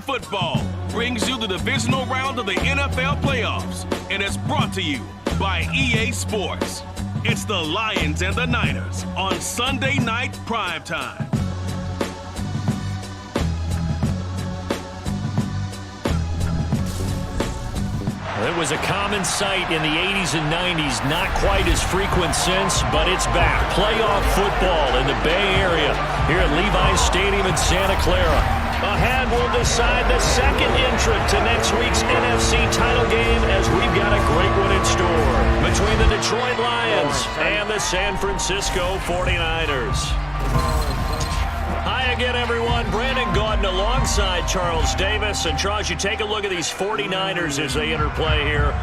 football brings you the divisional round of the NFL playoffs, and it's brought to you by EA Sports. It's the Lions and the Niners on Sunday night primetime. It was a common sight in the 80s and 90s, not quite as frequent since, but it's back. Playoff football in the Bay Area here at Levi's Stadium in Santa Clara. A hand will decide the second entrant to next week's NFC title game, as we've got a great one in store between the Detroit Lions and the San Francisco 49ers. Hi again, everyone. Brandon Gaudin alongside Charles Davis. And Charles, you take a look at these 49ers as they interplay here.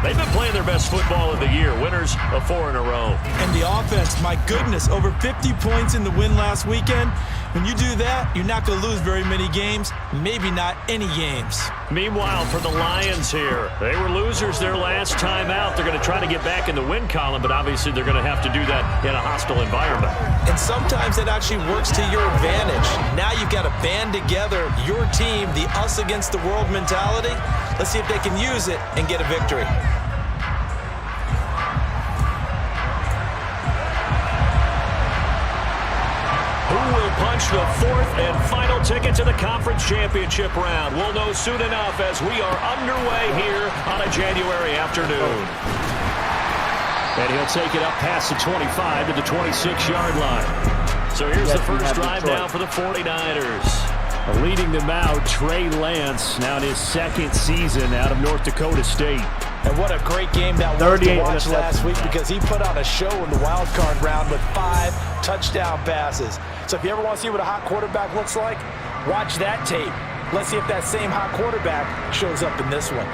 They've been playing their best football of the year. Winners of 4 in a row. And the offense, my goodness, over 50 points in the win last weekend. When you do that, you're not going to lose very many games, maybe not any games. Meanwhile, for the Lions here, they were losers their last time out. They're going to try to get back in the win column, but obviously they're going to have to do that in a hostile environment. And sometimes it actually works to your advantage. Now you've got to band together your team, the us against the world mentality. Let's see if they can use it and get a victory. Punch the fourth and final ticket to the conference championship round. We'll know soon enough as we are underway here on a January afternoon. And he'll take it up past the 25 to the 26-yard line. So here's the first drive now for the 49ers. Leading them out, Trey Lance, now in his second season out of North Dakota State. And what a great game that was to watch last week, because he put on a show in the wild card round with 5 touchdown passes. So if you ever want to see what a hot quarterback looks like, watch that tape. Let's see if that same hot quarterback shows up in this one.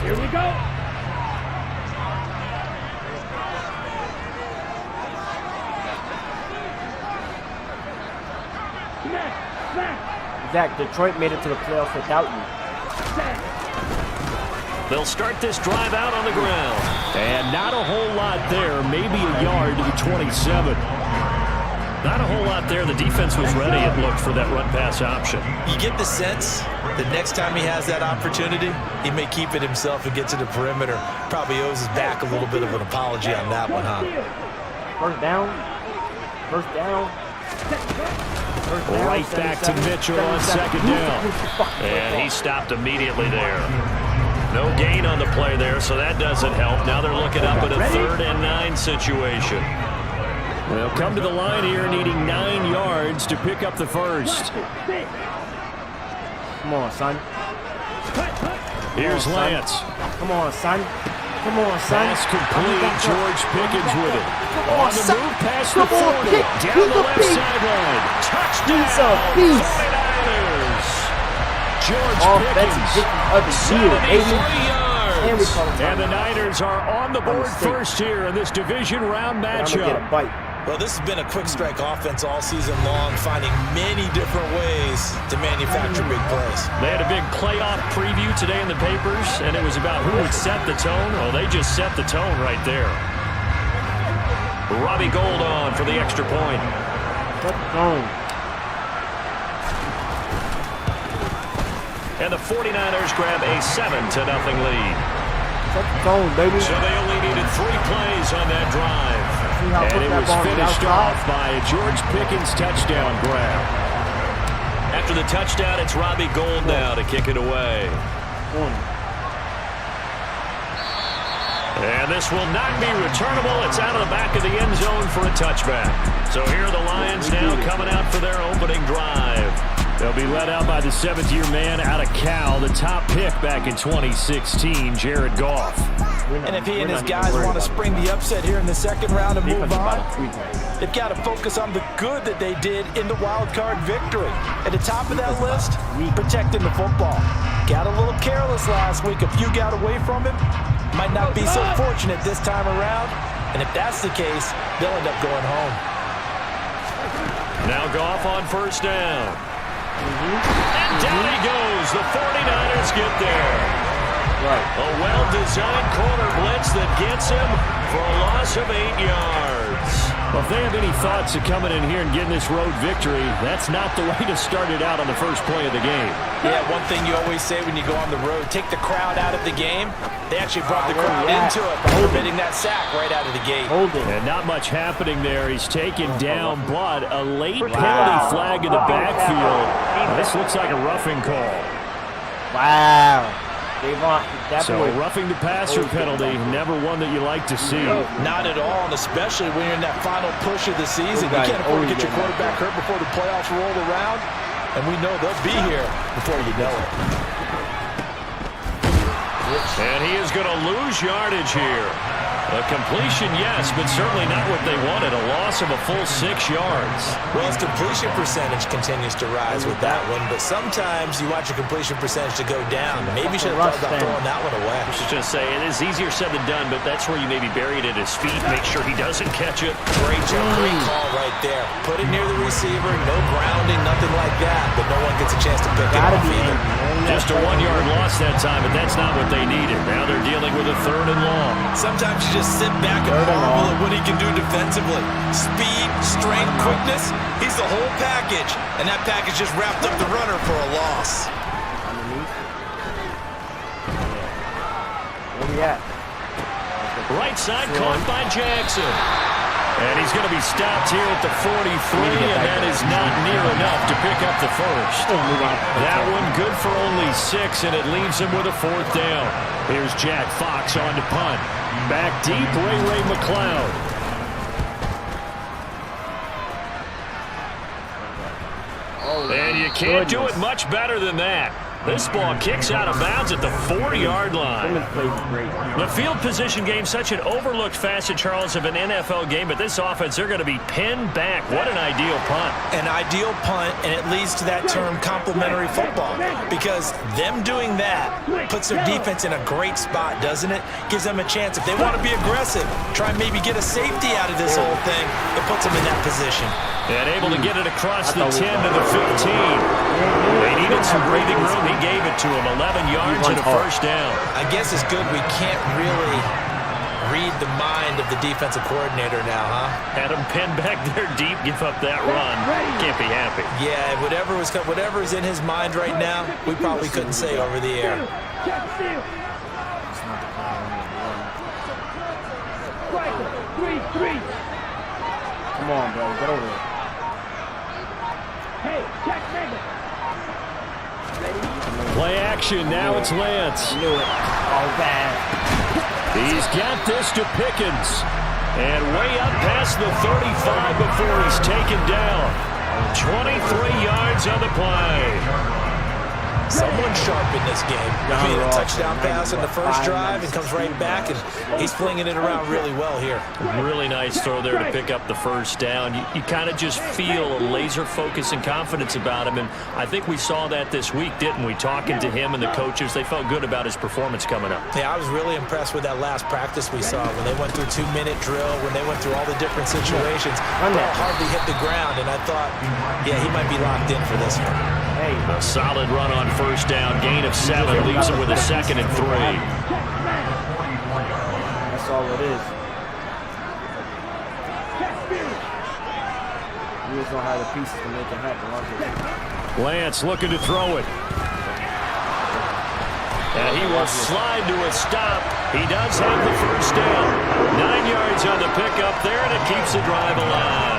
Here we go. Zach, Detroit made it to the playoffs without you. They'll start this drive out on the ground. And not a whole lot there, maybe a yard to the 27. Not a whole lot there. The defense was ready, it looked, for that run-pass option. You get the sense that next time he has that opportunity, he may keep it himself and get to the perimeter. Probably owes his back a little bit of an apology on that one, huh? First down. First down. Right back to Mitchell on second down. And he stopped immediately there. No gain on the play there, so that doesn't help. Now they're looking up at a 3rd and 9 situation. They'll come to the line here needing 9 yards to pick up the first. Come on, son. Here's Lance. Come on, son. Come on, son. Pass complete. George Pickens with it. On the move past the 40. Down the left sideline. Touchdown. 49ers. George Pickens. 73 yards. And the Niners are on the board first here in this division round matchup. Well, this has been a quick strike offense all season long, finding many different ways to manufacture big plays. They had a big playoff preview today in the papers, and it was about who would set the tone. Well, they just set the tone right there. Robbie Gould on for the extra point. And the 49ers grab a 7-0 lead. So they only needed 3 plays on that drive. And it was finished off by a George Pickens touchdown grab. After the touchdown, it's Robbie Gould now to kick it away. And this will not be returnable. It's out of the back of the end zone for a touchback. So here are the Lions now coming out for their opening drive. They'll be led out by the 7th-year man out of Cal, the top pick back in 2016, Jared Goff. And if he and his guys want to spring the upset here in the second round and move on, they've got to focus on the good that they did in the wild card victory. At the top of that list, protecting the football. Got a little careless last week. A few got away from him. Might not be so fortunate this time around. And if that's the case, they'll end up going home. Now Goff on first down. And down he goes. The 49ers get there. A well-designed corner blitz that gets him for a loss of 8 yards. Well, if they have any thoughts of coming in here and getting this road victory, that's not the way to start it out on the first play of the game. Yeah, one thing you always say when you go on the road, take the crowd out of the game. They actually brought the crowd into it by permitting that sack right out of the gate. And not much happening there. He's taken down, but a late penalty flag in the backfield. This looks like a roughing call. Wow. So a roughing the passer penalty, never one that you like to see. Not at all, and especially when you're in that final push of the season. You can't afford to get your quarterback hurt before the playoffs roll around, and we know they'll be here before you know it. And he is going to lose yardage here. A completion, yes, but certainly not what they wanted. A loss of a full 6 yards. Well, his completion percentage continues to rise with that one, but sometimes you want your completion percentage to go down. Maybe you should have thought about throwing that one away. I was just say, it is easier said than done, but that's where you maybe bury it at his feet. Make sure he doesn't catch it. Great job, great call right there. Put it near the receiver, no grounding, nothing like that, but no one gets a chance to pick it off either. Just a 1 yard loss that time, but that's not what they needed. Now they're dealing with a 3rd and long. Sometimes you just sit back and marvel at what he can do defensively. Speed, strength, quickness, he's the whole package. And that package just wrapped up the runner for a loss. Where we at? Right side caught by Jackson. And he's going to be stopped here at the 43, and that is not near enough to pick up the first. That one good for only 6, and it leaves him with a 4th down. Here's Jack Fox on to punt. Back deep, Ray McLeod. And you can't do it much better than that. This ball kicks out of bounds at the 4-yard line. The field position game, such an overlooked facet, Charles, of an NFL game, but this offense, they're going to be pinned back. What an ideal punt. An ideal punt, and it leads to that term complementary football, because them doing that puts their defense in a great spot, doesn't it? Gives them a chance. If they want to be aggressive, try and maybe get a safety out of this whole thing, it puts them in that position. And able to get it across the 10 to the 15. They needed some breathing room. He gave it to him. 11 yards and a first down. I guess it's good we can't really read the mind of the defensive coordinator now, huh? Had him pinned back there deep, give up that run. Can't be happy. Yeah, whatever is in his mind right now, we probably couldn't say over the air. Come on, bro. Get over it. Play action. Now it's Lance. Knew it. Oh, bad. He's got this to Pickens. And way up past the 35 before he's taken down. 23 yards on the play. Someone sharp in this game. He had a touchdown pass in the first drive and comes right back, and he's flinging it around really well here. Really nice throw there to pick up the first down. You kind of just feel a laser focus and confidence about him, and I think we saw that this week, didn't we? Talking to him and the coaches, they felt good about his performance coming up. Yeah, I was really impressed with that last practice we saw when they went through 2-minute drill, when they went through all the different situations. Ball hardly hit the ground, and I thought, yeah, he might be locked in for this one. A solid run on first down. Gain of 7 leaves him with a 2nd and 3. That's all it is. You just don't have the pieces to make it happen. Lance looking to throw it. And he will slide to a stop. He does have the first down. 9 yards on the pickup there, and it keeps the drive alive.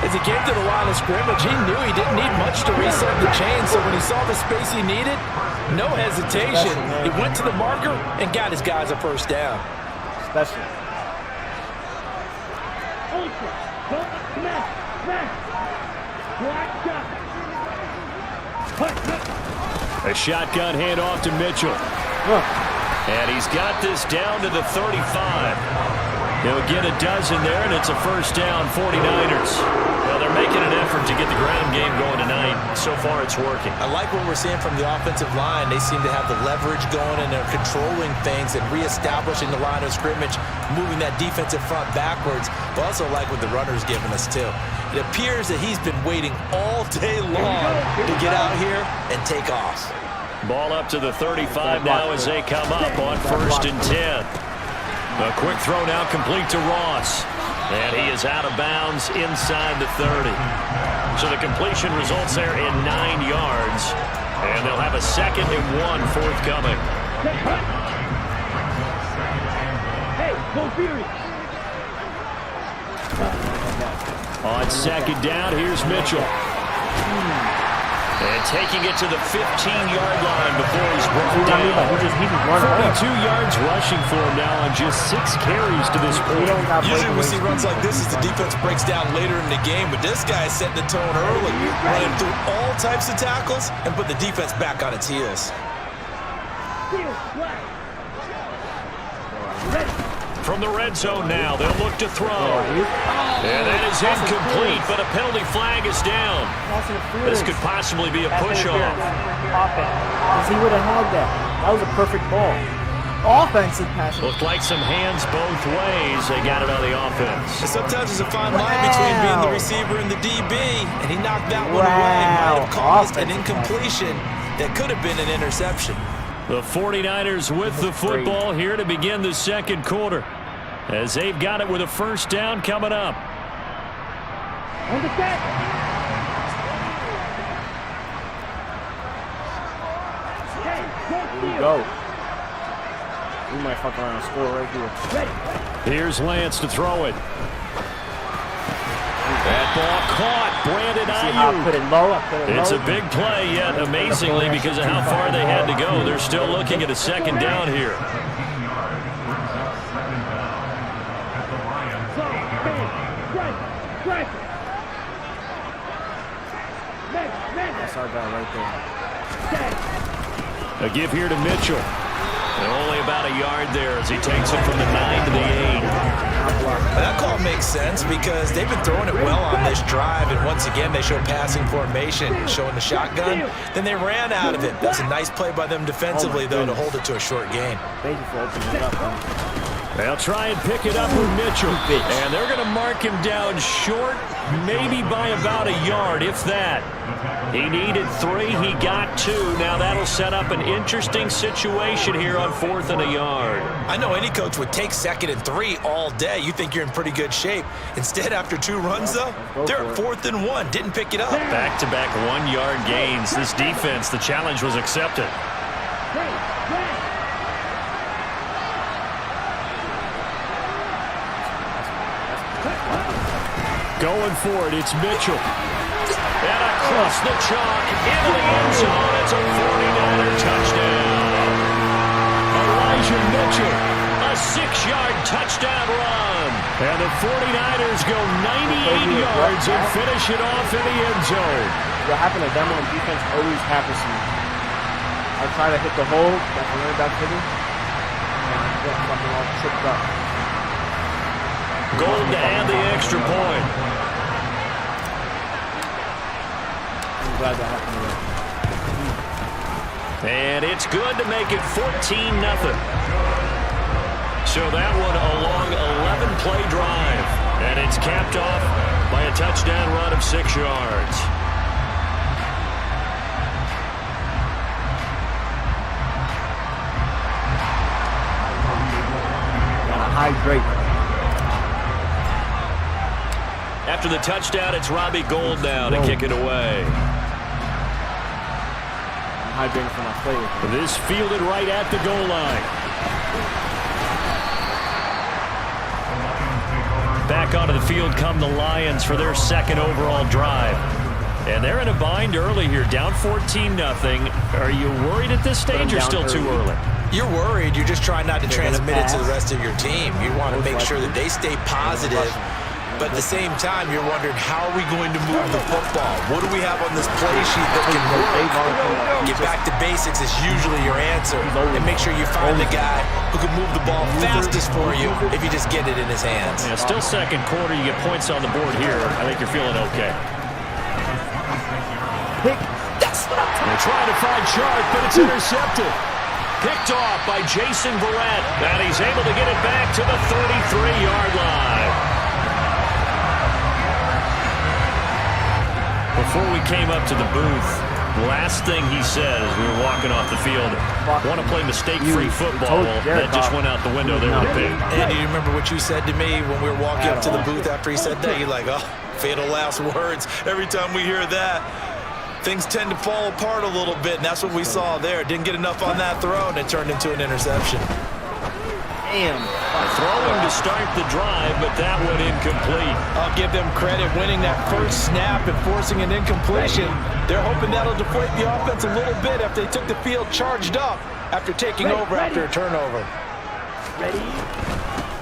As he came to the line of scrimmage, he knew he didn't need much to reset the chain, so when he saw the space he needed, no hesitation. He went to the marker and got his guys a first down. Special. A shotgun handoff to Mitchell. And he's got this down to the 35. He'll get a dozen there, and it's a first down, 49ers. Well, they're making an effort to get the ground game going tonight. So far, it's working. I like what we're seeing from the offensive line. They seem to have the leverage going, and they're controlling things and reestablishing the line of scrimmage, moving that defensive front backwards. But also like what the runner's giving us, too. It appears that he's been waiting all day long to get out here and take off. Ball up to the 35 now as they come up on 1st and 10. A quick throw now complete to Ross. And he is out of bounds inside the 30. So the completion results there in 9 yards. And they'll have a 2nd and 1 forthcoming. Hey, go Fury. On 2nd down, here's Mitchell. And taking it to the 15-yard line before he's brought down. 42 yards rushing for him now on just 6 carries to this point. Usually we see runs like this as the defense breaks down later in the game, but this guy is setting the tone early, running through all types of tackles and put the defense back on its heels. From the red zone now, they'll look to throw. And that is incomplete, but a penalty flag is down. This could possibly be a push-off. Because he would have had that. That was a perfect ball. Offensive pass. Looked like some hands both ways. They got it on the offense. And sometimes there's a fine line between being the receiver and the DB, and he knocked that one away. Might have caused an incompletion that could have been an interception. The 49ers with the football here to begin the 2nd quarter, as they've got it with a first down coming up. On the set. Here we go. We might fuck around and score right here. Here's Lance to throw it. That ball caught. Brandon Ayuk. Put it low. It's a big play, yet amazingly, because of how far they had to go, they're still looking at a 2nd down here. That's our guy right there. A give here to Mitchell. And only about a yard there as he takes it from the 9 to the 8. That call makes sense because they've been throwing it well on this drive, and once again they show passing formation, showing the shotgun. Then they ran out of it. That's a nice play by them defensively, though, to hold it to a short gain. Thank you for opening it up. They'll try and pick it up with Mitchell. And they're going to mark him down short, maybe by about a yard, if that. He needed 3, he got 2. Now that'll set up an interesting situation here on 4th and a yard. I know any coach would take 2nd and 3 all day. You think you're in pretty good shape. Instead, after 2 runs, though, they're at 4th and 1. Didn't pick it up. Back-to-back 1-yard gains. This defense, the challenge was accepted. Going for it, it's Mitchell. And across the chalk, into the end zone, it's a 49er touchdown. Elijah Mitchell, a 6-yard touchdown run. And the 49ers go 98 yards and finish it off in the end zone. What happened to them on defense always happens to me. I try to hit the hole, that's a running back hitting, and I get fucking all tripped up. Gold to add the extra point. I'm glad that happened to me. And it's good to make it 14-0. So that one a long 11-play drive. And it's capped off by a touchdown run of 6 yards. Gotta hydrate. After the touchdown, it's Robbie Gould now to kick it away. I'm hydrating for my play. This fielded right at the goal line. Back onto the field come the Lions for their 2nd overall drive. And they're in a bind early here, down 14-0. Are you worried at this stage or still too early? You're worried. You're just trying not to transmit it to the rest of your team. You want to make sure that they stay positive. But at the same time, you're wondering, how are we going to move the football? What do we have on this play sheet that can work? Get back to basics is usually your answer. And make sure you find the guy who can move the ball fastest for you if you just get it in his hands. Yeah, still second quarter. You get points on the board here. I think you're feeling okay. They're trying to find Sharp, but it's intercepted. Picked off by Jason Verrett, and he's able to get it back to the 33-yard line. Before we came up to the booth, last thing he said as we were walking off the field, want to play mistake-free football. Well, that just went out the window there with a pick. And do you remember what you said to me when we were walking up to the booth after he said that? You're like, oh, fatal last words. Every time we hear that, things tend to fall apart a little bit, and that's what we saw there. Didn't get enough on that throw, and it turned into an interception. Damn. Throwing to start the drive, but that one incomplete. I'll give them credit winning that first snap and forcing an incompletion. They're hoping that'll deflate the offense a little bit after they took the field charged up after taking over after a turnover.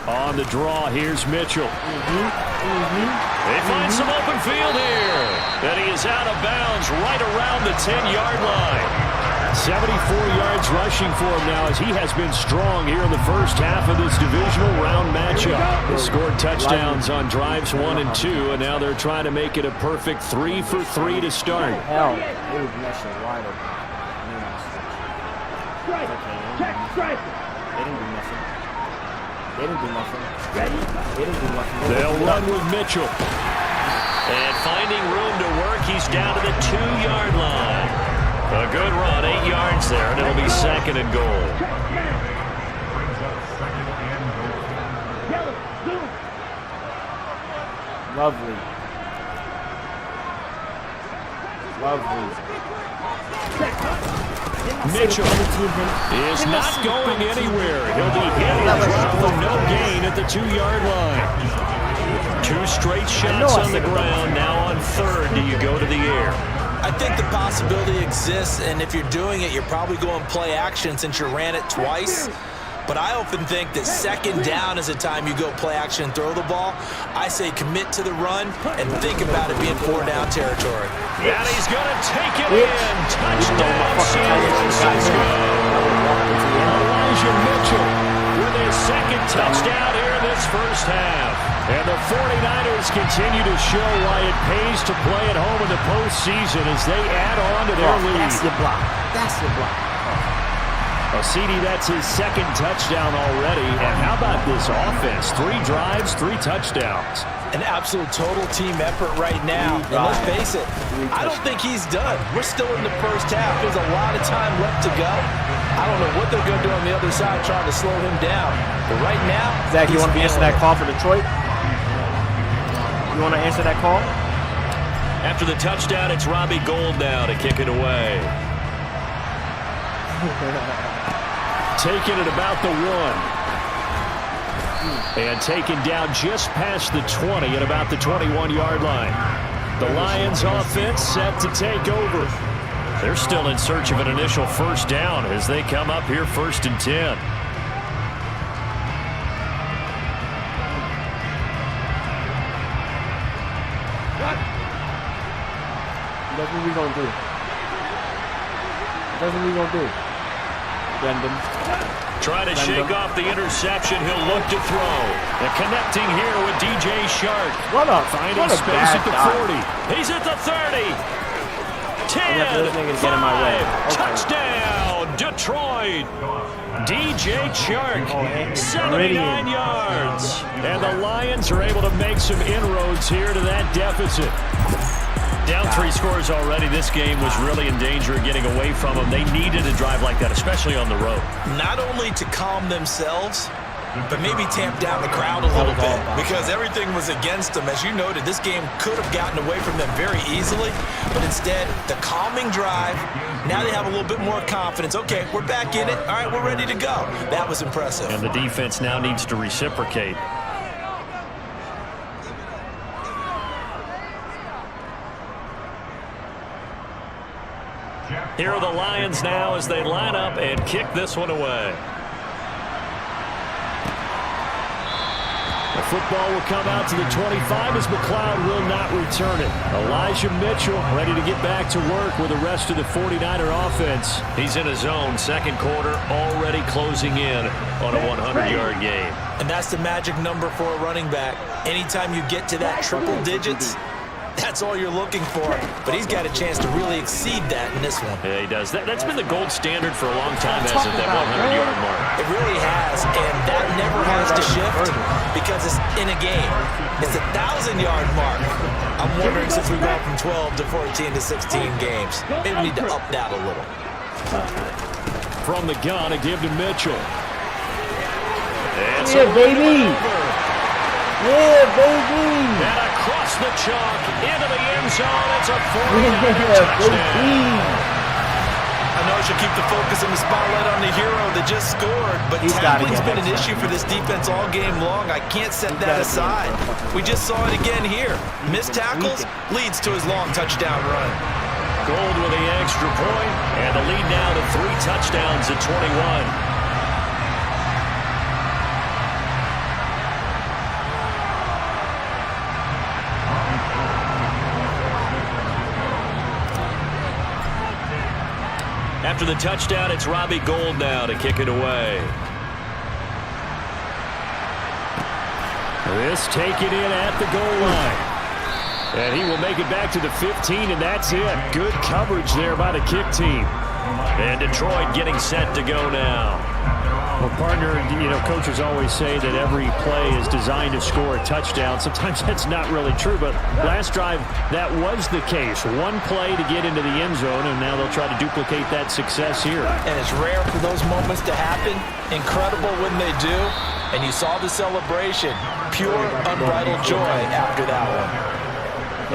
On the draw, here's Mitchell. They find some open field here. And he is out of bounds right around the 10-yard line. 74 yards rushing for him now as he has been strong here in the first half of this divisional round matchup. They scored touchdowns on drives 1 and 2, and now they're trying to make it a perfect 3 for 3 to start. Hell, it was messing wide open. Check, strike. They didn't do nothing. They didn't do nothing. They didn't do nothing. They'll run with Mitchell. And finding room to work, he's down to the 2-yard line. A good run, 8 yards there, and it'll be second and goal. Lovely. Mitchell is not going anywhere. He'll be hit and dropped for no gain at the 2-yard line. 2 straight shots on the ground. Now on third, do you go to the air? I think the possibility exists, and if you're doing it, you're probably going play action since you ran it twice. But I often think that second down is the time you go play action and throw the ball. I say commit to the run and think about it being 4-down territory. And he's going to take it in. Touchdown, San Francisco. Elijah Mitchell with his second touchdown here in this first half. And the 49ers continue to show why it pays to play at home in the postseason as they add on to their lead. That's the block. That's the block. CD, that's his second touchdown already. And how about this offense? 3 drives, 3 touchdowns. An absolute total team effort right now. And let's face it, I don't think he's done. We're still in the first half. There's a lot of time left to go. I don't know what they're going to do on the other side trying to slow him down. But right now, Zach, you want to answer that call for Detroit? You want to answer that call? After the touchdown, it's Robbie Gould now to kick it away. Taking it about the 1. And taken down just past the 20 at about the 21-yard line. The Lions offense set to take over. They're still in search of an initial first down as they come up here 1st and 10. That's what we gonna do. That's what we gonna do. Brendan. Trying to shake off the interception. He'll look to throw. And connecting here with DJ Shark. Finding space at the 40. He's at the 30. 10. 5. Touchdown, Detroit. DJ Shark, 79 yards. And the Lions are able to make some inroads here to that deficit. Down 3 scores already. This game was really in danger of getting away from them. They needed a drive like that, especially on the road. Not only to calm themselves, but maybe tamp down the crowd a little bit because everything was against them. As you noted, this game could have gotten away from them very easily, but instead, the calming drive, now they have a little bit more confidence. Okay, we're back in it. All right, we're ready to go. That was impressive. And the defense now needs to reciprocate. Here are the Lions now as they line up and kick this one away. The football will come out to the 25 as McLeod will not return it. Elijah Mitchell ready to get back to work with the rest of the 49er offense. He's in his own second quarter, already closing in on a 100-yard game. And that's the magic number for a running back. Anytime you get to that triple digits, that's all you're looking for. But he's got a chance to really exceed that in this one. Yeah, he does. That's been the gold standard for a long time, hasn't it, that 100-yard mark? It really has, and that never has to shift because it's in a game. It's a 1,000-yard mark. I'm wondering, since we've gone from 12 to 14 to 16 games, maybe we need to up that a little. From the gun, a give to Mitchell. Yeah, baby! Yeah, baby! And across the chalk, into the end zone, it's a 49er touchdown. I know I should keep the focus and the spotlight on the hero that just scored, but tackling's been an issue for this defense all game long. I can't set that aside. We just saw it again here. Missed tackles leads to his long touchdown run. Gold with the extra point, and the lead now to 3 touchdowns at 21. After the touchdown, it's Robbie Gould now to kick it away. This taken in at the goal line. And he will make it back to the 15, and that's it. Good coverage there by the kick team. And Detroit getting set to go now. Well, partner, coaches always say that every play is designed to score a touchdown. Sometimes that's not really true, but last drive, that was the case. One play to get into the end zone, and now they'll try to duplicate that success here. And it's rare for those moments to happen. Incredible when they do. And you saw the celebration. Pure, unbridled joy after that one.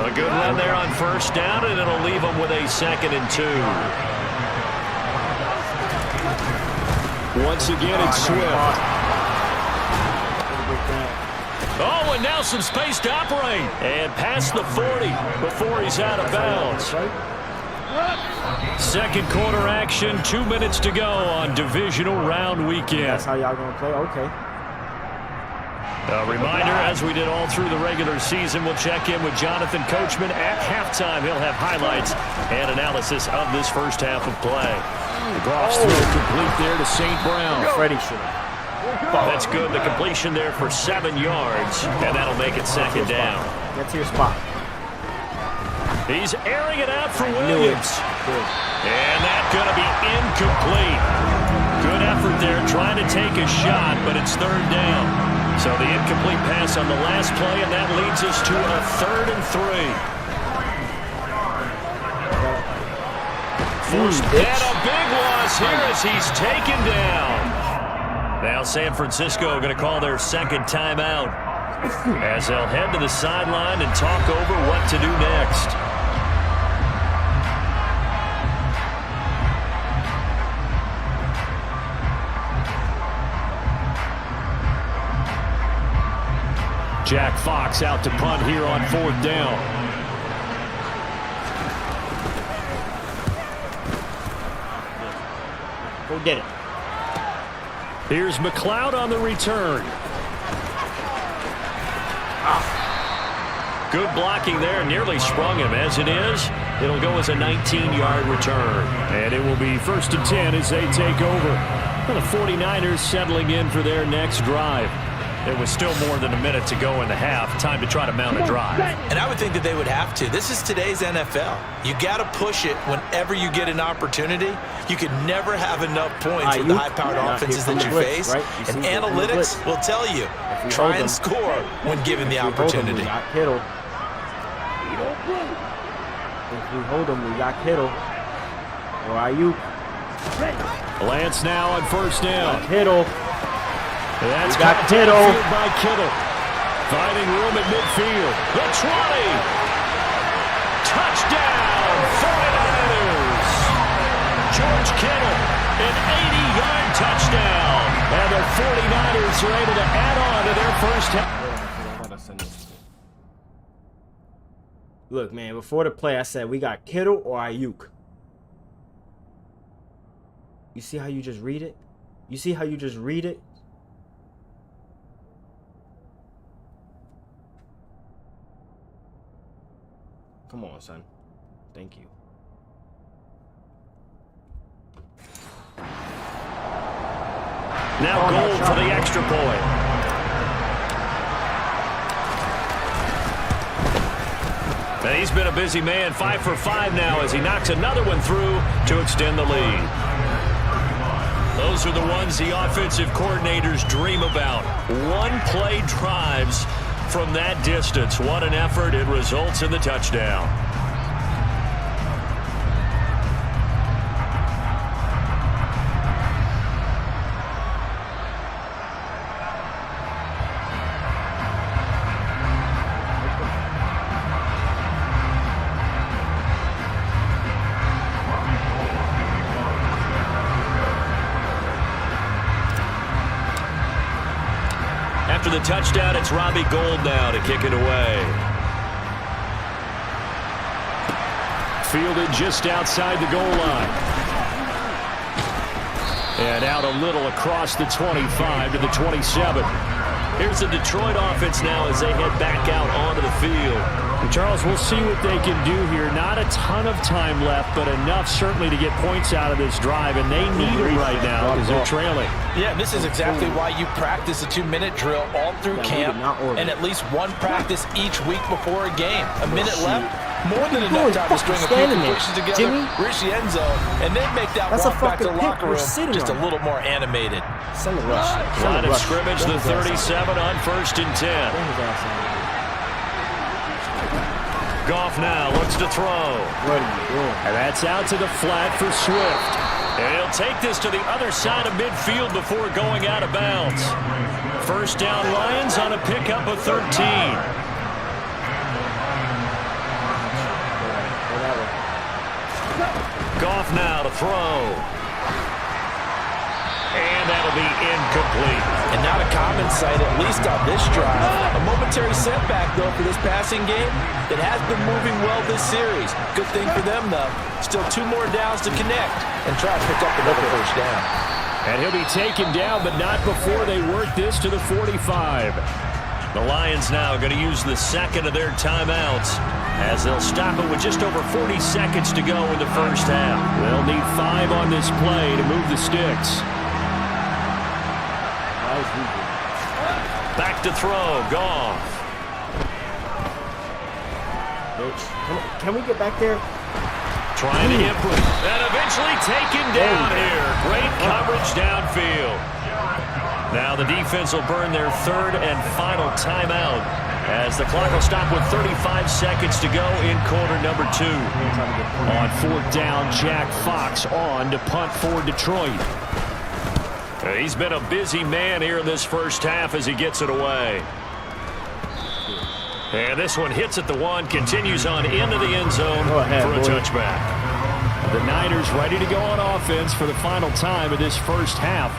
A good run there on first down, and it'll leave them with a 2nd and 2. Once again, it's Swift. Oh, and now some space to operate. And past the 40 before he's out of bounds. Second quarter action, 2 minutes to go on divisional round weekend. That's how y'all gonna play? Okay. A reminder, as we did all through the regular season, we'll check in with Jonathan Coachman at halftime. He'll have highlights and analysis of this first half of play. Goff's throw complete there to St. Brown. Freddie should. That's good. The completion there for 7 yards, and that'll make it 2nd down. Get to your spot. He's airing it out for Williams. And that's going to be incomplete. Good effort there trying to take a shot, but it's 3rd down. So the incomplete pass on the last play, and that leads us to a 3rd and 3. And a big loss here as he's taken down. Now San Francisco going to call their 2nd timeout as they'll head to the sideline and talk over what to do next. Jack Fox out to punt here on 4th down. Go get it. Here's McLeod on the return. Good blocking there. Nearly sprung him. As it is, it'll go as a 19-yard return. And it will be 1st and 10 as they take over. Well, the 49ers settling in for their next drive. There was still more than a minute to go in the half. Time to try to mount a drive. And I would think that they would have to. This is today's NFL. You got to push it whenever you get an opportunity. You can never have enough points with the high-powered offenses that you face. And analytics will tell you, try and score when given the opportunity. We got Kittle. If we hold them, we got Kittle. Or Ayuk. Lance now on 1st down. Kittle. That's got Kittle by Kittle. Finding room at midfield. The 20. Touchdown, 49ers. George Kittle, an 80-yard touchdown. And the 49ers are able to add on to their first half. Look, man, before the play, I said we got Kittle or Ayuk. You see how you just read it? You see how you just read it? Come on, son. Thank you. Now goal for the extra point. And he's been a busy man, 5 for 5 now as he knocks another one through to extend the lead. Those are the ones the offensive coordinators dream about. One-play drives from that distance. What an effort. It results in the touchdown. After the touchdown, it's Robbie Gould now to kick it away. Fielded just outside the goal line. And out a little across the 25 to the 27. Here's the Detroit offense now as they head back out onto the field. And Charles, we'll see what they can do here. Not a ton of time left, but enough certainly to get points out of this drive, and they need it right now because they're trailing. Yeah, and this is exactly why you practice a 2-minute drill all through camp and at least one practice each week before a game. A minute left, more than enough time to string a few completions together, reach the end zone, and then make that walk back to the locker room just a little more animated. Line of scrimmage, the 37 on 1st and 10. Goff now looks to throw. And that's out to the flat for Swift. And he'll take this to the other side of midfield before going out of bounds. First down Lions on a pickup of 13. Goff now to throw. And that'll be incomplete. And not a common sight, at least on this drive. A momentary setback, though, for this passing game that has been moving well this series. Good thing for them, though. Still 2 more downs to connect and try to pick up another first down. And he'll be taken down, but not before they work this to the 45. The Lions now going to use the second of their timeouts as they'll stop it with just over 40 seconds to go in the first half. They'll need 5 on this play to move the sticks. Back to throw, Goff. Can we get back there? Trying to input and eventually taken down here. Great coverage downfield. Now the defense will burn their 3rd and final timeout as the clock will stop with 35 seconds to go in quarter number 2. On 4th down, Jack Fox on to punt for Detroit. He's been a busy man here in this first half as he gets it away. And this one hits at the 1, continues on into the end zone for a touchback. The Niners ready to go on offense for the final time of this first half.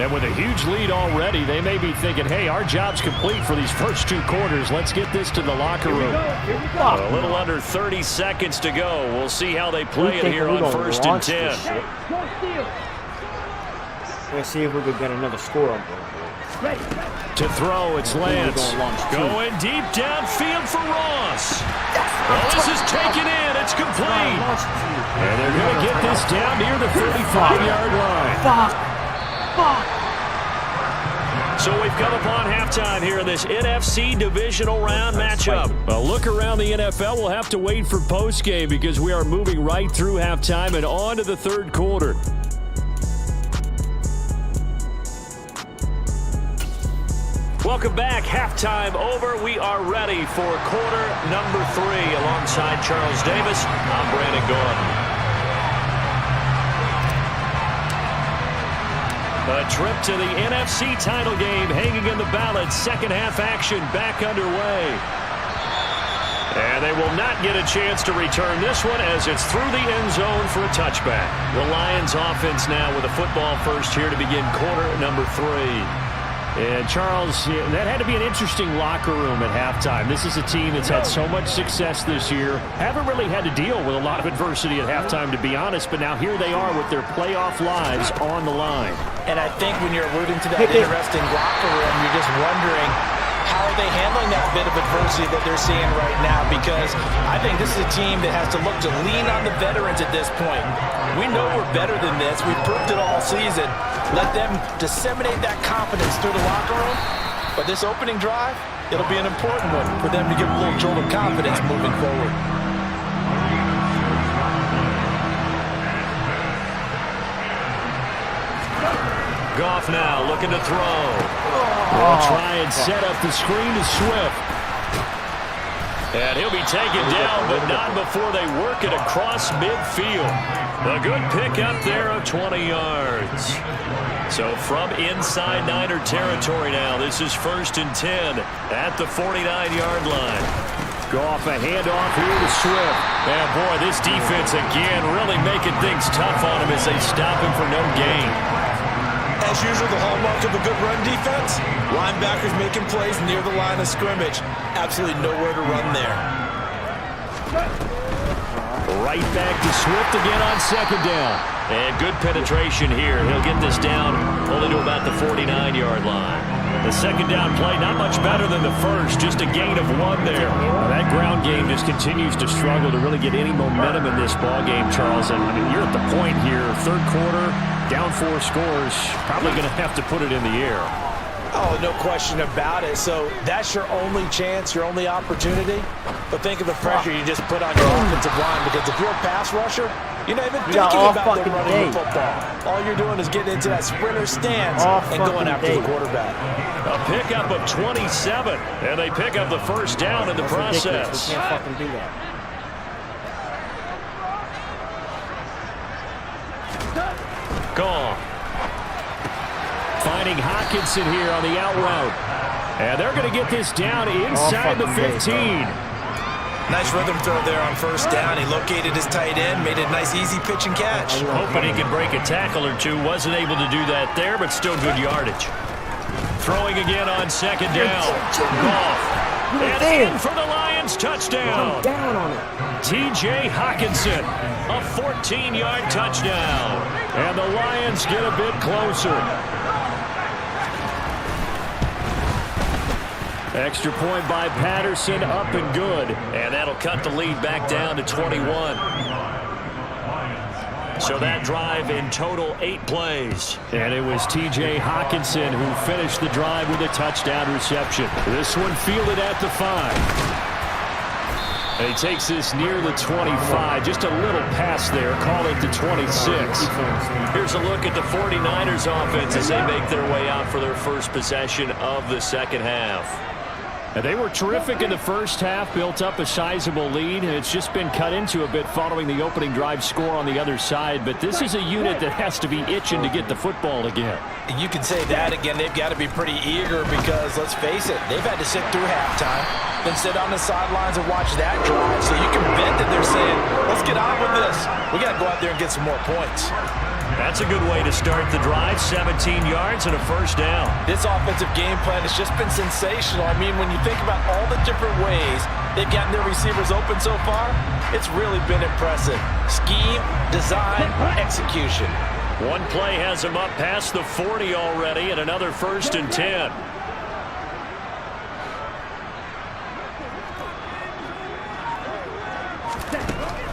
And with a huge lead already, they may be thinking, hey, our job's complete for these first 2 quarters. Let's get this to the locker room. A little under 30 seconds to go. We'll see how they play it here on 1st and 10. Let's see if we could get another score on board. To throw, it's Lance. Going deep downfield for Ross. Well, this is taken in. It's complete. And they're going to get this down near the 35-yard line. So we've come upon halftime here in this NFC Divisional Round matchup. Well, look around the NFL. We'll have to wait for postgame because we are moving right through halftime and on to the 3rd quarter. Welcome back. Halftime over. We are ready for quarter number 3. Alongside Charles Davis, I'm Brandon Gordon. A trip to the NFC title game hanging in the balance. Second half action back underway. And they will not get a chance to return this one as it's through the end zone for a touchback. The Lions offense now with a football first here to begin quarter number 3. And Charles, that had to be an interesting locker room at halftime. This is a team that's had so much success this year. Haven't really had to deal with a lot of adversity at halftime, to be honest, but now here they are with their playoff lives on the line. And I think when you're alluding to that interesting locker room, you're just wondering, how are they handling that bit of adversity that they're seeing right now? Because I think this is a team that has to look to lean on the veterans at this point. We know we're better than this. We've proved it all season. Let them disseminate that confidence through the locker room. But this opening drive, it'll be an important one for them to give a little jolt of confidence moving forward. Goff now looking to throw. They'll try and set up the screen to Swift. And he'll be taken down, but not before they work it across midfield. A good pick up there of 20 yards. So from inside Niner territory now, this is 1st and 10 at the 49-yard line. Goff a handoff here to Swift. And boy, this defense again really making things tough on him as they stop him for no gain. As usual, the hallmark of a good run defense, linebackers making plays near the line of scrimmage. Absolutely nowhere to run there. Right back to Swift again on 2nd down. And good penetration here. He'll get this down only to about the 49-yard line. The 2nd down play, not much better than the first, just a gain of 1 there. Now that ground game just continues to struggle to really get any momentum in this ball game, Charles. And I mean, you're at the point here, 3rd quarter, down 4 scores, probably going to have to put it in the air. Oh, no question about it. So that's your only chance, your only opportunity. But think of the pressure you just put on your offensive line, because if you're a pass rusher, you're not even thinking about them running the football. All you're doing is getting into that sprinter stance and going after the quarterback. A pickup of 27, and they pick up the 1st down in the process. We can't fucking do that. Gone. Finding Hockenson here on the out route. And they're going to get this down inside the 15. Nice rhythm throw there on 1st down. He located his tight end, made a nice easy pitch and catch. Hoping he could break a tackle or two. Wasn't able to do that there, but still good yardage. Throwing again on 2nd down. Goff. And in for the Lions touchdown. Down on it. TJ Hockenson, a 14-yard touchdown. And the Lions get a bit closer. Extra point by Patterson, up and good. And that'll cut the lead back down to 21. So that drive in total 8 plays. And it was TJ Hockenson who finished the drive with a touchdown reception. This one fielded at the 5. And he takes this near the 25. Just a little pass there. Call it the 26. Here's a look at the 49ers offense as they make their way out for their first possession of the 2nd half. And they were terrific in the 1st half, built up a sizable lead, and it's just been cut into a bit following the opening drive score on the other side. But this is a unit that has to be itching to get the football again. You can say that again. They've got to be pretty eager because, let's face it, they've had to sit through halftime, then sit on the sidelines and watch that drive. So you can bet that they're saying, let's get on with this. We got to go out there and get some more points. That's a good way to start the drive. 17 yards and a 1st down. This offensive game plan has just been sensational. I mean, when you think about all the different ways they've gotten their receivers open so far, it's really been impressive. Scheme, design, execution. One play has him up past the 40 already, and another 1st and 10.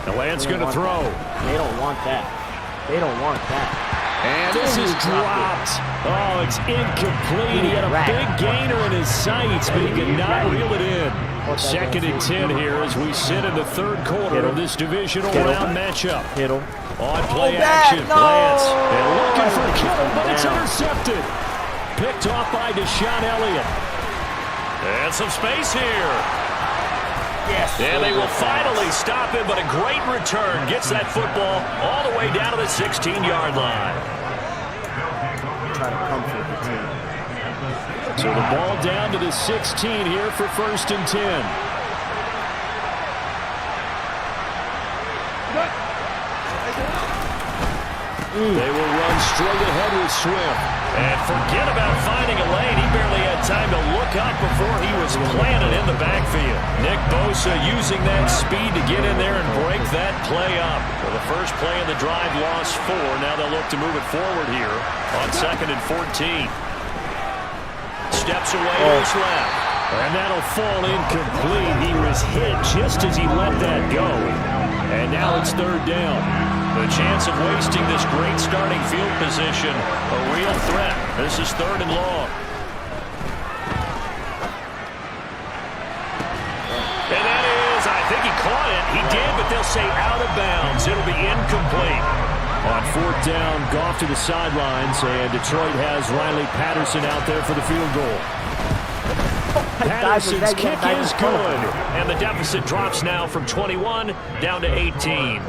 The Lance going to throw. They don't want that. They don't want that. And this is dropped. Oh, it's incomplete. He had a big gainer in his sights, but he could not reel it in. 2nd and 10 here as we sit in the 3rd quarter of this divisional round matchup. On play action, Lance. They're looking for Kittle, but it's intercepted. Picked off by Deshaun Elliott. And some space here. Yes. And they will finally stop him, but a great return. Gets that football all the way down to the 16-yard line. Try to comfort the team. So the ball down to the 16 here for 1st and 10. They will run straight ahead with Swift. And forget about finding a lane. He barely had time to look up before he was planted in the backfield. Nick Bosa using that speed to get in there and break that play up. For the first play of the drive, lost 4. Now they'll look to move it forward here on 2nd and 14. Steps away to his left. And that'll fall incomplete. He was hit just as he let that go. And now it's third down. The chance of wasting this great starting field position, a real threat. This is 3rd and long. And that is, I think he caught it. He did, but they'll say out of bounds. It'll be incomplete. On 4th down, Goff to the sidelines, and Detroit has Riley Patterson out there for the field goal. Patterson's kick is good, and the deficit drops now from 21 down to 18.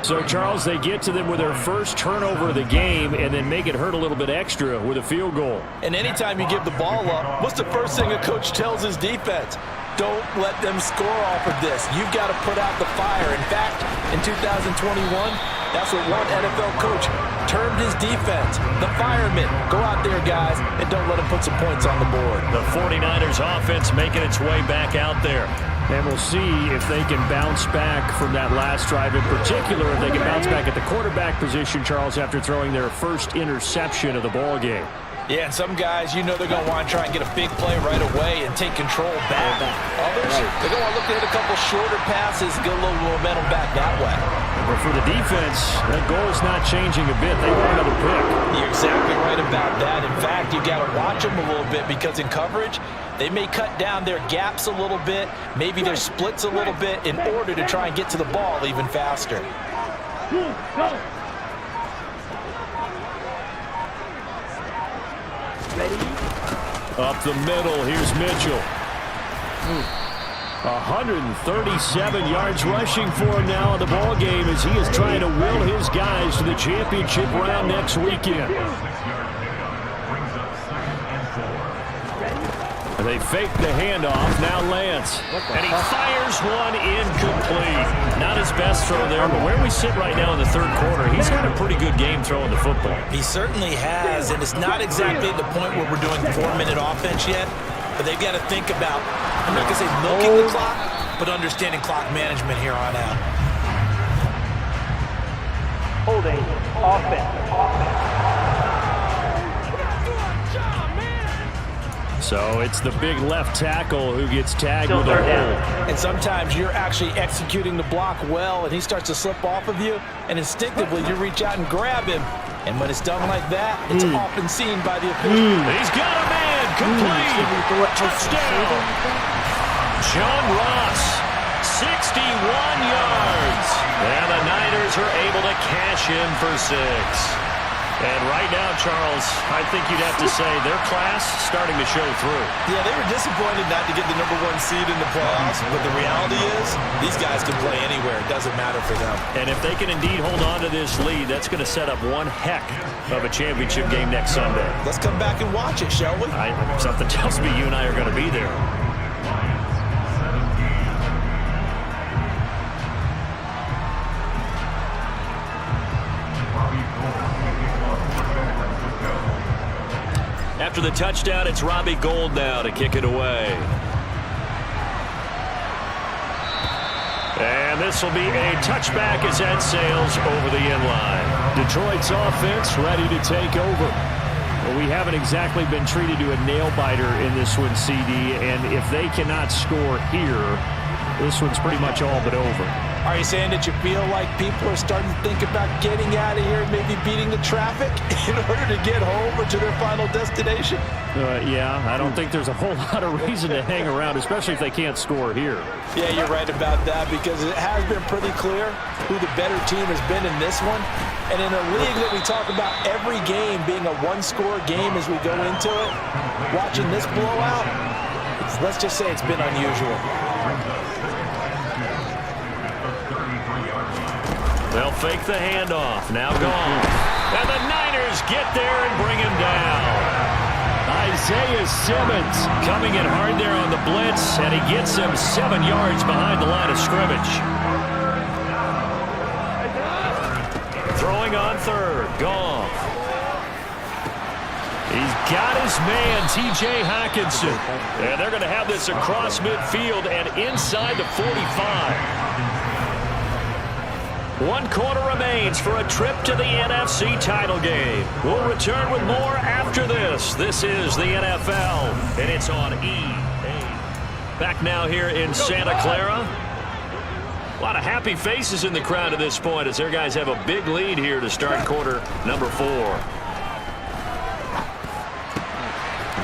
So, Charles, they get to them with their first turnover of the game and then make it hurt a little bit extra with a field goal. And anytime you give the ball up, what's the first thing a coach tells his defense? Don't let them score off of this. You've got to put out the fire. In fact, in 2021, that's what one NFL coach termed his defense. The firemen. Go out there, guys, and don't let them put some points on the board. The 49ers offense making its way back out there. And we'll see if they can bounce back from that last drive. In particular, if they can bounce back at the quarterback position, Charles, after throwing their first interception of the ball game. Yeah, and some guys, you know they're going to want to try and get a big play right away and take control back. Others, they're going to look at a couple shorter passes, get a little momentum back that way. But for the defense, that goal's not changing a bit. They want another pick. You're exactly right about that. In fact, you got to watch them a little bit because in coverage, they may cut down their gaps a little bit, maybe their splits a little bit in order to try and get to the ball even faster. Go. Up the middle, here's Mitchell. 137 yards rushing for him now in the ball game as he is trying to will his guys to the championship round next weekend. They fake the handoff, now Lance. And he fires one incomplete. Not his best throw there, but where we sit right now in the 3rd quarter, he's had a pretty good game throwing the football. He certainly has, and it's not exactly at the point where we're doing 4-minute offense yet, but they've got to think about, I'm not going to say milking the clock, but understanding clock management here on out. Holding. Offense. So it's the big left tackle who gets tagged with a hold. And sometimes you're actually executing the block well, and he starts to slip off of you, and instinctively you reach out and grab him. And when it's done like that, it's often seen by the official. He's got a man, complete, touchdown. John Ross, 61 yards. And the Niners are able to cash in for 6. And right now, Charles, I think you'd have to say their class starting to show through. Yeah, they were disappointed not to get the #1 seed in the playoffs, but the reality is these guys can play anywhere. It doesn't matter for them. And if they can indeed hold on to this lead, that's going to set up one heck of a championship game next Sunday. Let's come back and watch it, shall we? Something tells me you and I are going to be there. After the touchdown, it's Robbie Gould now to kick it away. And this will be a touchback as that sails over the end line. Detroit's offense ready to take over. Well, we haven't exactly been treated to a nail-biter in this one, CD, and if they cannot score here, this one's pretty much all but over. Are you saying that you feel like people are starting to think about getting out of here and maybe beating the traffic in order to get home or to their final destination? Yeah, I don't think there's a whole lot of reason to hang around, especially if they can't score here. Yeah, you're right about that because it has been pretty clear who the better team has been in this one. And in a league that we talk about every game being a one-score game as we go into it, watching this blowout, let's just say it's been unusual. They'll fake the handoff. Now gone. And the Niners get there and bring him down. Isaiah Simmons coming in hard there on the blitz, and he gets him 7 yards behind the line of scrimmage. Throwing on 3rd. Goff. He's got his man, T.J. Hockenson. And they're going to have this across midfield and inside the 45. 1 quarter remains for a trip to the NFC title game. We'll return with more after this. This is the NFL, and it's on EA. Back now here in Santa Clara. A lot of happy faces in the crowd at this point as their guys have a big lead here to start quarter number 4.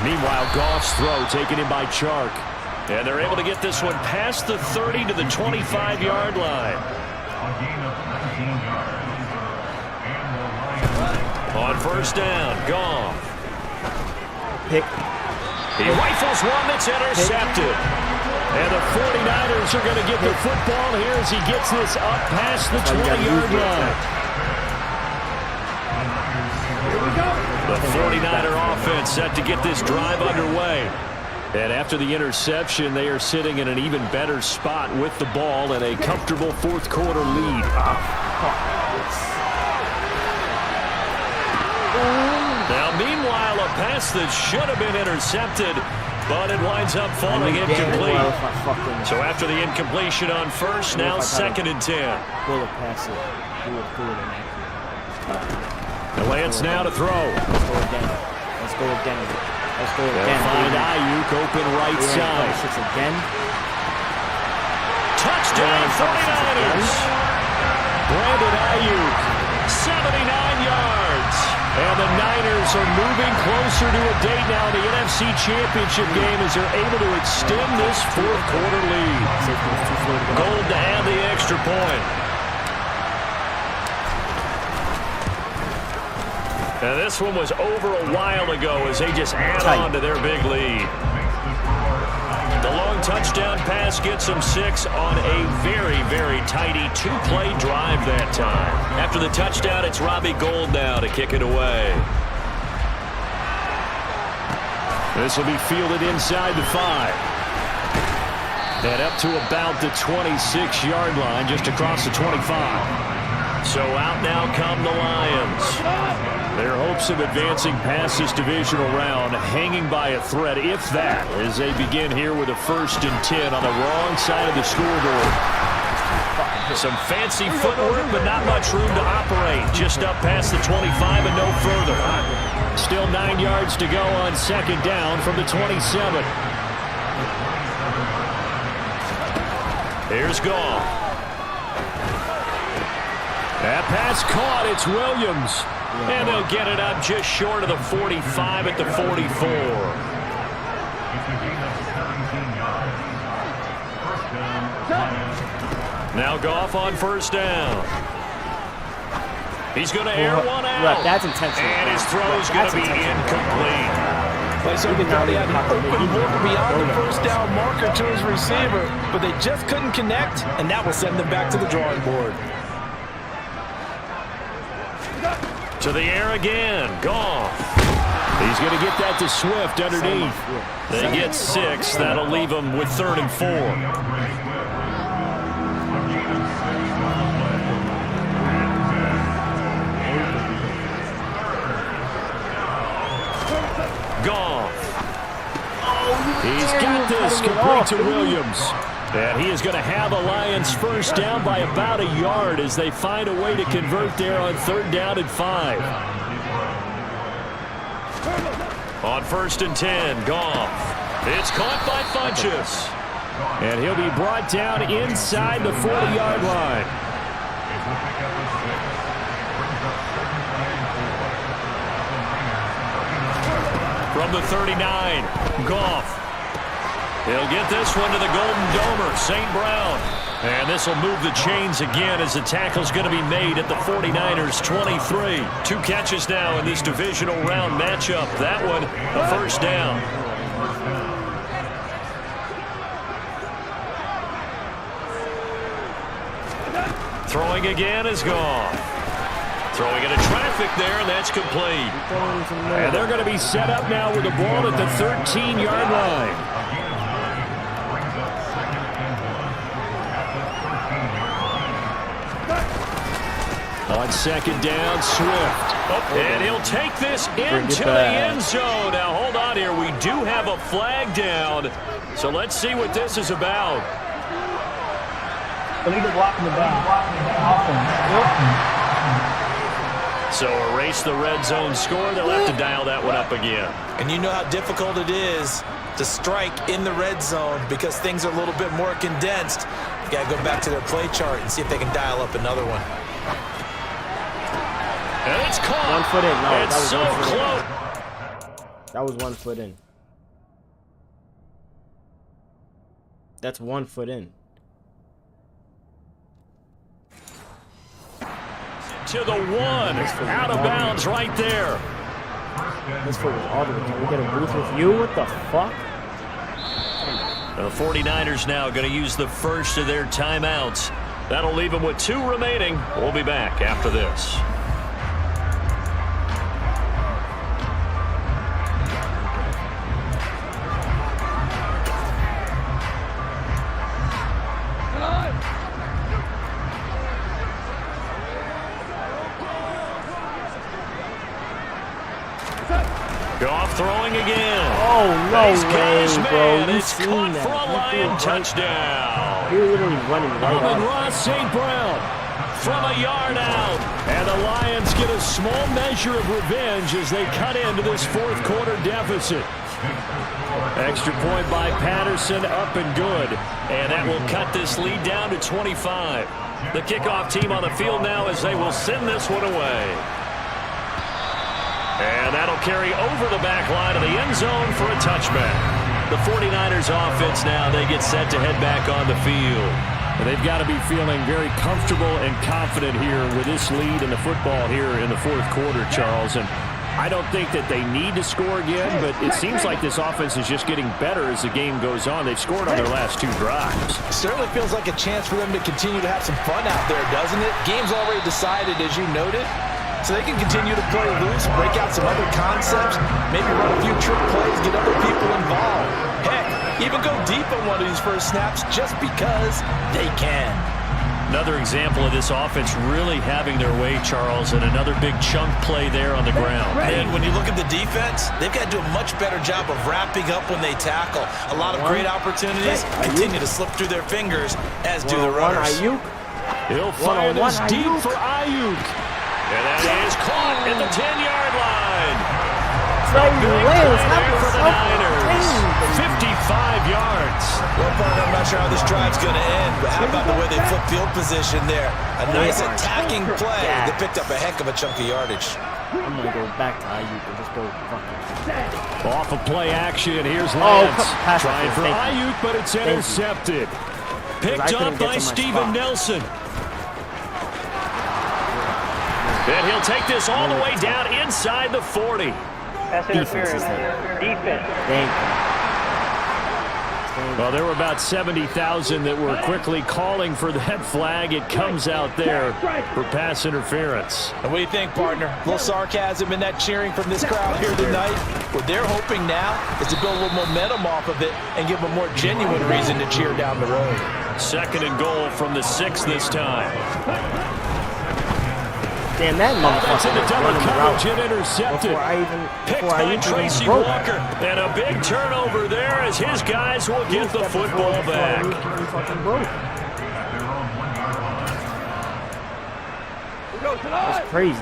Meanwhile, Goff's throw taken in by Chark. And they're able to get this one past the 30 to the 25-yard line. On first down, Goff. Pick. He rifles one that's intercepted. And the 49ers are going to get the football here as he gets this up past the 20-yard line. The 49er offense set to get this drive underway. And after the interception, they are sitting in an even better spot with the ball and a comfortable fourth quarter lead. Now, meanwhile, a pass that should have been intercepted, but it winds up falling incomplete. So after the incompletion on first, now 2nd and 10. The Lance now to throw. Let's go again. They'll find Ayuk open right side. Touchdown 49ers. Brandon Ayuk, 79 yards. And the Niners are moving closer to a date now in the NFC Championship game as they're able to extend this fourth quarter lead. Gold to add the extra point. And this one was over a while ago as they just add on to their big lead. The long touchdown pass gets them 6 on a very, very tidy 2-play drive that time. After the touchdown, it's Robbie Gould now to kick it away. This will be fielded inside the 5. And up to about the 26-yard line, just across the 25. So out now come the Lions. Their hopes of advancing past this divisional round hanging by a thread, if that, as they begin here with a 1st and 10 on the wrong side of the scoreboard. Some fancy footwork, but not much room to operate. Just up past the 25 and no further. Still 9 yards to go on 2nd down from the 27. Here's Goff. That pass caught. It's Williams. And they'll get it up just short of the 45 at the 44. Now Goff on first down. He's going to air one out. That's intentional. And his throw's going to be incomplete. Play so he thought he had an open look beyond the first down marker to his receiver, but they just couldn't connect, and that will send them back to the drawing board. To the air again, Goff. He's going to get that to Swift underneath. They get 6. That'll leave them with 3rd and 4. Goff. He's got this complete to Williams. And he is going to have a Lions first down by about a yard as they find a way to convert there on 3rd down and 5. On 1st and 10, Goff. It's caught by Funchess. And he'll be brought down inside the 40-yard line. From the 39, Goff. He'll get this one to the Golden Domer, St. Brown. And this will move the chains again as the tackle's going to be made at the 49ers' 23. 2 catches now in this divisional round matchup. That one, a first down. Throwing again is Goff. Throwing into traffic there, and that's complete. And they're going to be set up now with the ball at the 13-yard line. On 2nd down, Swift. And he'll take this into the end zone. Now, hold on here. We do have a flag down. So let's see what this is about. Illegal block in the back. So erase the red zone score. They'll have to dial that one up again. And you know how difficult it is to strike in the red zone because things are a little bit more condensed. You got to go back to their play chart and see if they can dial up another one. And it's caught. 1 foot in. No, it's so close. That was 1 foot in. That's 1 foot in. To the 1. Out of bounds right there. This foot was all the way. Can we get a booth with you? What the fuck? The 49ers now going to use the first of their timeouts. That'll leave them with 2 remaining. We'll be back after this. Goff throwing again. Oh, no Nice way, catch, bro. man. You It's seen caught that. for a Lion touchdown. You're literally running right And off. Ross St. Brown from a yard out. And the Lions get a small measure of revenge as they cut into this fourth quarter deficit. Extra point by Patterson, up and good. And that will cut this lead down to 25. The kickoff team on the field now as they will send this one away. And that'll carry over the back line of the end zone for a touchback. The 49ers offense now, they get set to head back on the field. They've got to be feeling very comfortable and confident here with this lead in the football here in the fourth quarter, Charles. And I don't think that they need to score again, but it seems like this offense is just getting better as the game goes on. They've scored on their last 2 drives. Certainly feels like a chance for them to continue to have some fun out there, doesn't it? Game's already decided, as you noted. So they can continue to play loose, break out some other concepts, maybe run a few trick plays, get other people involved. Heck, even go deep on one of these first snaps just because they can. Another example of this offense really having their way, Charles, and another big chunk play there on the ground. And when you look at the defense, they've got to do a much better job of wrapping up when they tackle. A lot of great opportunities continue to slip through their fingers, as do the runners. He'll fire this deep for Ayuk. And that is caught at the 10-yard line. A big play there for the Niners. 55 yards. Well, partner, I'm not sure how this drive's going to end, but how about the way they flip field position there? A nice attacking play that picked up a heck of a chunk of yardage. I'm going to go back to Ayuk and just go fucking. Off of play action, here's Lance. Trying for Thank you. Ayuk, but it's intercepted. Picked up by Steven Nelson. And he'll take this all the way down inside the 40. That's interference. Defense. Thank you. Well, there were about 70,000 that were quickly calling for that flag. It comes out there for pass interference. And what do you think, partner? A little sarcasm in that cheering from this crowd here tonight. What they're hoping now is to build a little momentum off of it and give them a more genuine reason to cheer down the road. 2nd and goal from the 6 this time. Damn, that motherfucker Into was double running the coverage route and intercepted. before Picked I by even Tracy broke. Walker. And a big turnover there as his guys will get the football back. That's crazy.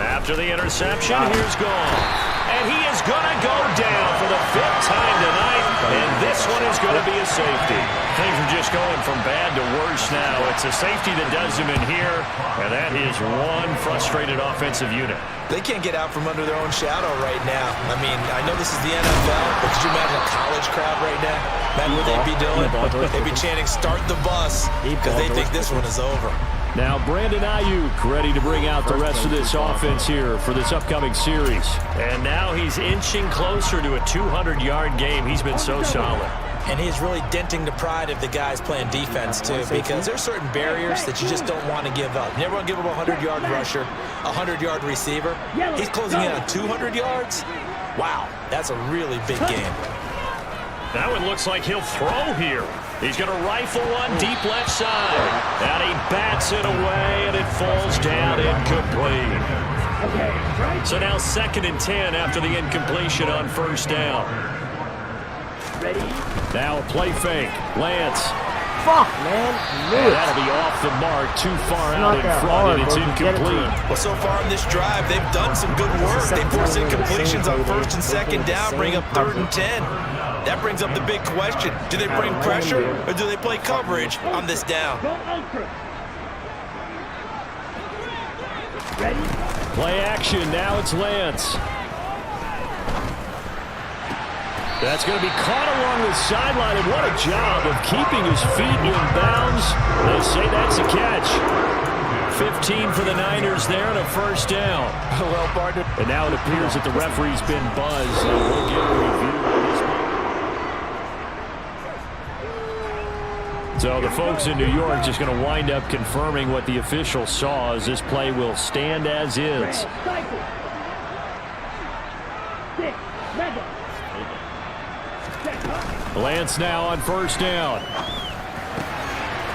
After the interception, here's Goff. And he is going to go down for the 5th time tonight, and this one is going to be a safety. Things are just going from bad to worse now. It's a safety that does him in here, and that is one frustrated offensive unit. They can't get out from under their own shadow right now. I mean, I know this is the NFL, but could you imagine a college crowd right now? Imagine what they'd be doing. They'd be chanting, "Start the bus," because they think this one is over. Now Brandon Ayuk ready to bring out the rest of this offense here for this upcoming series. And now he's inching closer to a 200-yard game. He's been so solid. And he's really denting the pride of the guys playing defense, too, because there's certain barriers that you just don't want to give up. You never want to give up a 100-yard rusher, a 100-yard receiver. He's closing in on 200 yards. Wow, that's a really big game. Now it looks like he'll throw here. He's going to rifle one deep left side. And he bats it away, and it falls down incomplete. So now 2nd and 10 after the incompletion on 1st down. Now a play fake. Lance. Fuck, man. And that'll be off the mark, too far out in front, and it's incomplete. Well, so far in this drive, they've done some good work. They force incompletions on 1st and 2nd down, bring up 3rd and 10. That brings up the big question. Do they bring pressure, or do they play coverage on this down? Play action, now it's Lance. That's going to be caught along the sideline, and what a job of keeping his feet in bounds. They say that's a catch. 15 for the Niners there and a 1st down. Well, partner. And now it appears that the referee's been buzzed, and we'll get a review of this. So the folks in New York just going to wind up confirming what the official saw, as this play will stand as is. Lance now on 1st down.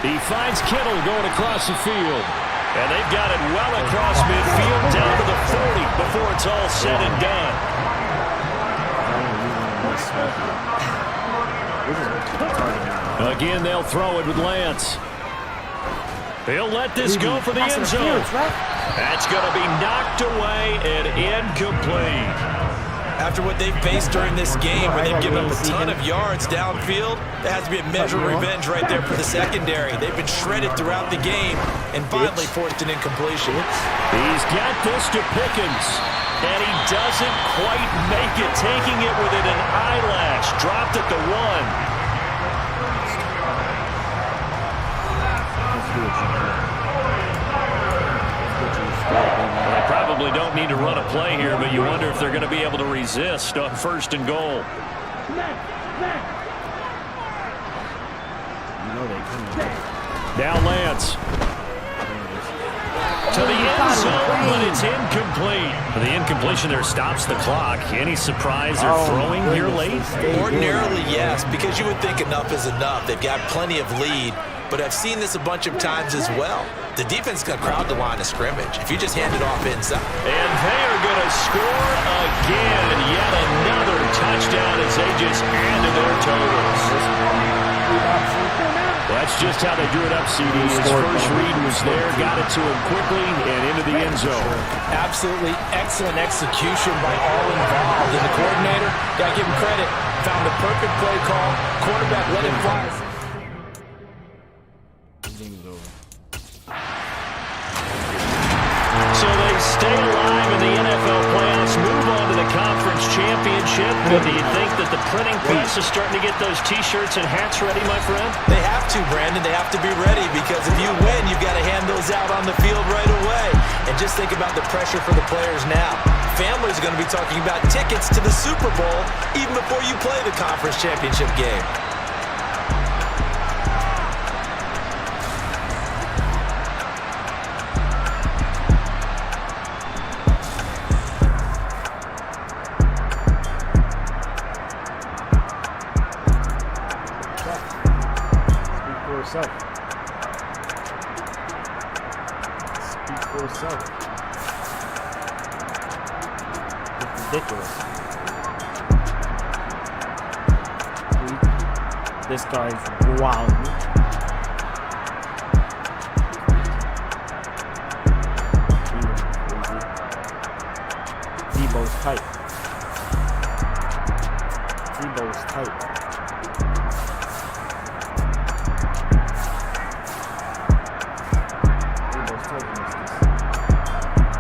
He finds Kittle going across the field. And they've got it well across midfield down to the 40 before it's all said and done. Again, they'll throw it with Lance. He'll let this go for the end zone. That's going to be knocked away and incomplete. After what they've faced during this game, where they've given up a ton of yards downfield, there has to be a measure of revenge right there for the secondary. They've been shredded throughout the game and finally forced an incompletion. He's got this to Pickens, and he doesn't quite make it, taking it within an eyelash. Dropped at the 1. They probably don't need to run a play here, but you wonder if they're going to be able to resist on 1st and goal. Now Lance. To the end zone, but it's incomplete. The incompletion there stops the clock. Any surprise they're throwing here late? Ordinarily, yes, because you would think enough is enough. They've got plenty of lead, but I've seen this a bunch of times as well. The defense can crowd the line of scrimmage if you just hand it off inside. And they are going to score again. Yet another touchdown as they just add to their totals. That's just how they drew it up, CD. His first read was there, got it to him quickly, and into the end zone. Absolutely excellent execution by all involved. And the coordinator, got to give him credit, found the perfect play call. Quarterback let him fly. So they stay alive in the NFL playoffs, move on to the conference championship. But do you think that the printing press is starting to get those T-shirts and hats ready, my friend? They have to, Brandon. They have to be ready, because if you win, you've got to hand those out on the field right away. And just think about the pressure for the players now. Families are going to be talking about tickets to the Super Bowl even before you play the conference championship game. Speak for yourself. It's ridiculous. This guy's wild. Debo's tight.